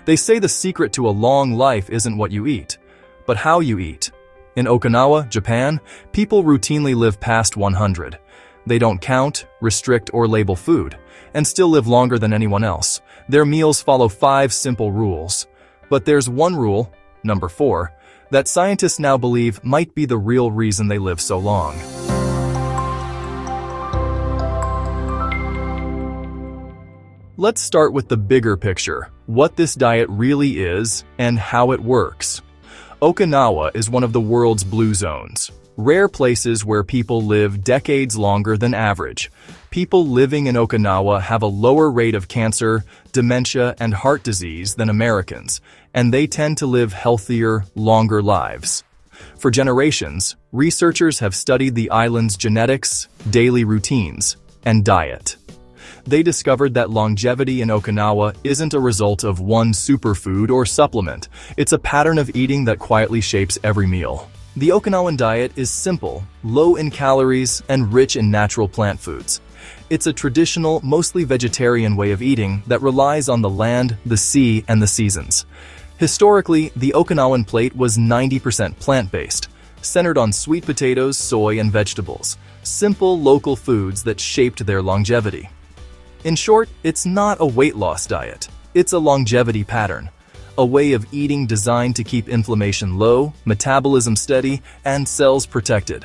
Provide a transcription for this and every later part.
They say the secret to a long life isn't what you eat, but how you eat. In Okinawa, Japan, people routinely live past 100. They don't count, restrict, or label food, and still live longer than anyone else. Their meals follow 5 simple rules. But there's one rule, number 4, that scientists now believe might be the real reason they live so long. Let's start with the bigger picture, what this diet really is and how it works. Okinawa is one of the world's blue zones, rare places where people live decades longer than average. People living in Okinawa have a lower rate of cancer, dementia, and heart disease than Americans, and they tend to live healthier, longer lives. For generations, researchers have studied the island's genetics, daily routines, and diet. They discovered that longevity in Okinawa isn't a result of one superfood or supplement. It's a pattern of eating that quietly shapes every meal. The Okinawan diet is simple, low in calories, and rich in natural plant foods. It's a traditional, mostly vegetarian way of eating that relies on the land, the sea, and the seasons. Historically, the Okinawan plate was 90% plant-based, centered on sweet potatoes, soy, and vegetables, simple local foods that shaped their longevity. In short, it's not a weight loss diet. It's a longevity pattern, a way of eating designed to keep inflammation low, metabolism steady, and cells protected.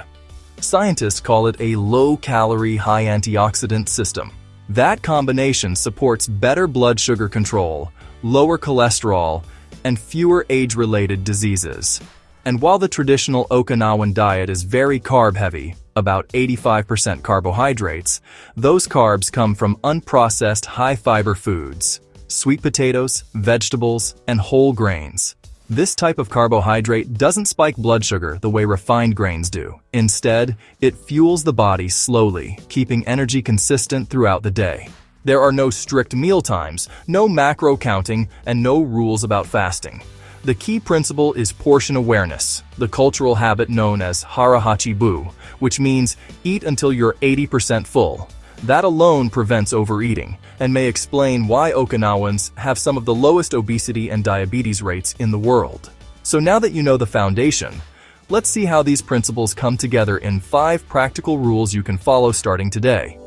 Scientists call it a low-calorie, high-antioxidant system. That combination supports better blood sugar control, lower cholesterol, and fewer age-related diseases. And while the traditional Okinawan diet is very carb-heavy, about 85% carbohydrates, those carbs come from unprocessed high-fiber foods, sweet potatoes, vegetables, and whole grains. This type of carbohydrate doesn't spike blood sugar the way refined grains do. Instead, it fuels the body slowly, keeping energy consistent throughout the day. There are no strict meal times, no macro counting, and no rules about fasting. The key principle is portion awareness, the cultural habit known as Hara Hachi Bu, which means eat until you're 80% full. That alone prevents overeating and may explain why Okinawans have some of the lowest obesity and diabetes rates in the world. So now that you know the foundation, let's see how these principles come together in 5 practical rules you can follow starting today.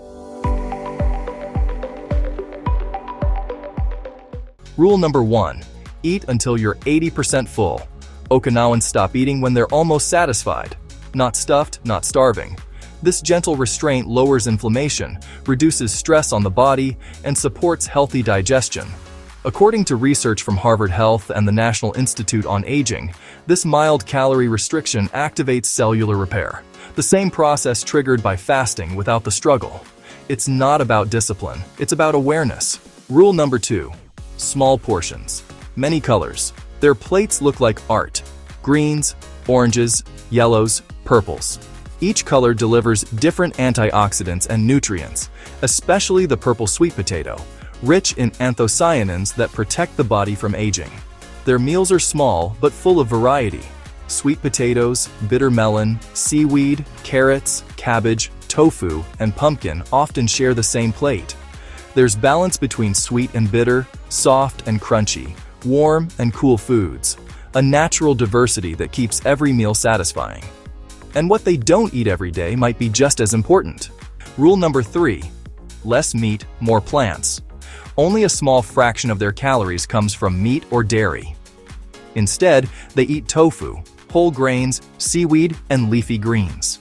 Rule number 1. Eat until you're 80% full. Okinawans stop eating when they're almost satisfied. Not stuffed, not starving. This gentle restraint lowers inflammation, reduces stress on the body, and supports healthy digestion. According to research from Harvard Health and the National Institute on Aging, this mild calorie restriction activates cellular repair, the same process triggered by fasting without the struggle. It's not about discipline, it's about awareness. Rule number 2. Small portions. Many colors. Their plates look like art. Greens, oranges, yellows, purples. Each color delivers different antioxidants and nutrients, especially the purple sweet potato, rich in anthocyanins that protect the body from aging. Their meals are small but full of variety. Sweet potatoes, bitter melon, seaweed, carrots, cabbage, tofu, and pumpkin often share the same plate. There's balance between sweet and bitter, soft and crunchy, warm and cool foods, a natural diversity that keeps every meal satisfying. And what they don't eat every day might be just as important. Rule number 3. Less meat, more plants. Only a small fraction of their calories comes from meat or dairy. Instead, they eat tofu, whole grains, seaweed, and leafy greens.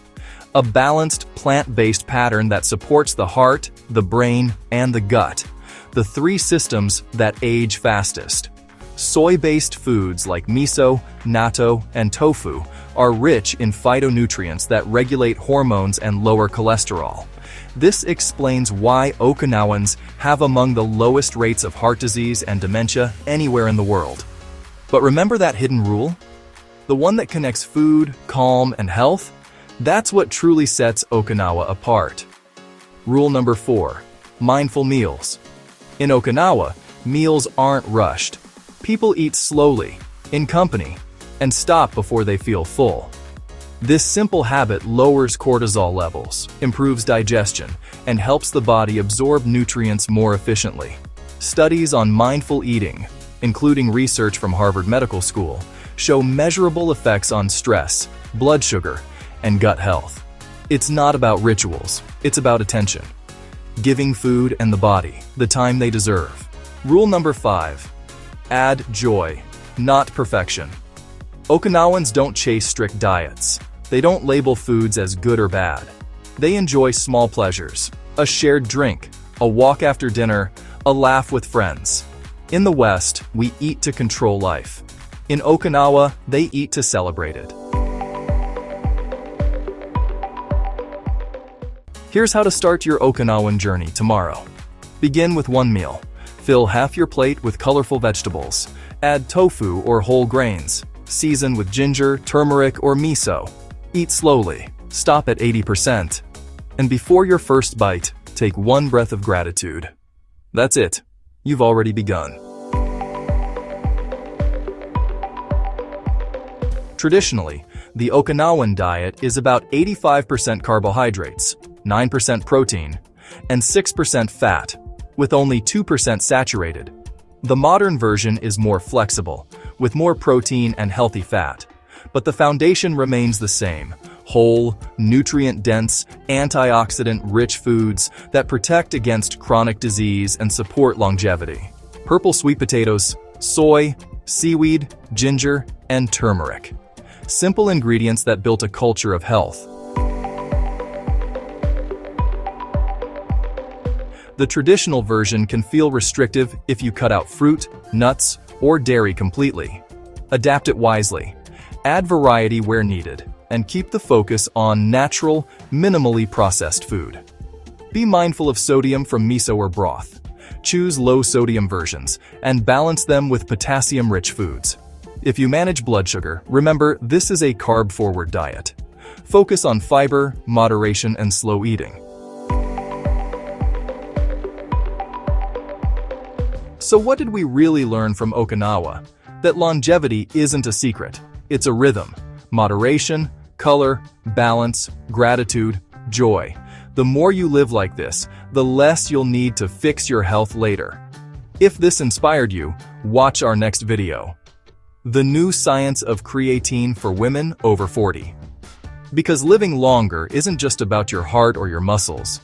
A balanced, plant-based pattern that supports the heart, the brain, and the gut, the 3 systems that age fastest. Soy-based foods like miso, natto, and tofu are rich in phytonutrients that regulate hormones and lower cholesterol. This explains why Okinawans have among the lowest rates of heart disease and dementia anywhere in the world. But remember that hidden rule? The one that connects food, calm, and health? That's what truly sets Okinawa apart. Rule number 4. Mindful meals. In Okinawa, meals aren't rushed. People eat slowly, in company, and stop before they feel full. This simple habit lowers cortisol levels, improves digestion, and helps the body absorb nutrients more efficiently. Studies on mindful eating, including research from Harvard Medical School, show measurable effects on stress, blood sugar, and gut health. It's not about rituals, it's about attention. Giving food and the body the time they deserve. Rule number 5. Add joy, not perfection. Okinawans don't chase strict diets. They don't label foods as good or bad. They enjoy small pleasures, a shared drink, a walk after dinner, a laugh with friends. In the West, we eat to control life. In Okinawa, they eat to celebrate it. Here's how to start your Okinawan journey tomorrow. Begin with one meal. Fill half your plate with colorful vegetables. Add tofu or whole grains. Season with ginger, turmeric, or miso. Eat slowly. Stop at 80%. And before your first bite, take one breath of gratitude. That's it. You've already begun. Traditionally, the Okinawan diet is about 85% carbohydrates, 9% protein, and 6% fat, with only 2% saturated. The modern version is more flexible, with more protein and healthy fat, but the foundation remains the same: whole, nutrient-dense, antioxidant-rich foods that protect against chronic disease and support longevity. Purple sweet potatoes, soy, seaweed, ginger, and turmeric. Simple ingredients that built a culture of health. The traditional version can feel restrictive if you cut out fruit, nuts, or dairy completely. Adapt it wisely. Add variety where needed, and keep the focus on natural, minimally processed food. Be mindful of sodium from miso or broth. Choose low-sodium versions, and balance them with potassium-rich foods. If you manage blood sugar, remember this is a carb-forward diet. Focus on fiber, moderation, and slow eating. So what did we really learn from Okinawa? That longevity isn't a secret. It's a rhythm. Moderation, color, balance, gratitude, joy. The more you live like this, the less you'll need to fix your health later. If this inspired you, watch our next video. The new science of creatine for women over 40. Because living longer isn't just about your heart or your muscles.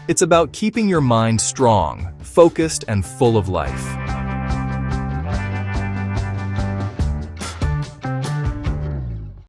It's about keeping your mind strong, focused, and full of life.